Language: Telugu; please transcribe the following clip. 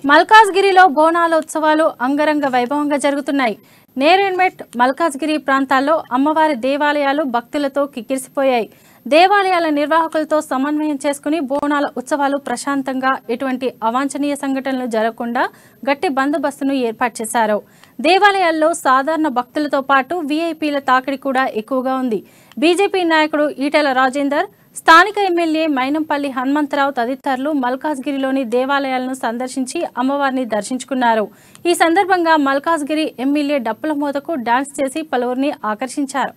మల్కాజ్గిరిలో బోనాల ఉత్సవాలు అంగరంగ వైభవంగా జరుగుతున్నాయి. నేరేడ్మెట్, మల్కాజ్గిరి ప్రాంతాల్లో అమ్మవారి దేవాలయాలు భక్తులతో కిక్కిరిసిపోయాయి. దేవాలయాల నిర్వాహకులతో సమన్వయం చేసుకుని బోనాల ఉత్సవాలు ప్రశాంతంగా ఎటువంటి అవాంఛనీయ సంఘటనలు జరగకుండా గట్టి బందోబస్తును ఏర్పాటు చేశారు. దేవాలయాల్లో సాధారణ భక్తులతో పాటు వీఐపీల తాకిడి కూడా ఎక్కువగా ఉంది. బీజేపీ నాయకుడు ఈటెల రాజేందర్, స్థానిక ఎమ్మెల్యే మైనంపల్లి హనుమంతరావు తదితరులు మల్కాజ్గిరిలోని దేవాలయాలను సందర్శించి అమ్మవారిని దర్శించుకున్నారు. ఈ సందర్భంగా మల్కాజ్గిరి ఎమ్మెల్యే డప్పుల మోతకు డాన్స్ చేసి పలువురిని ఆకర్షించారు.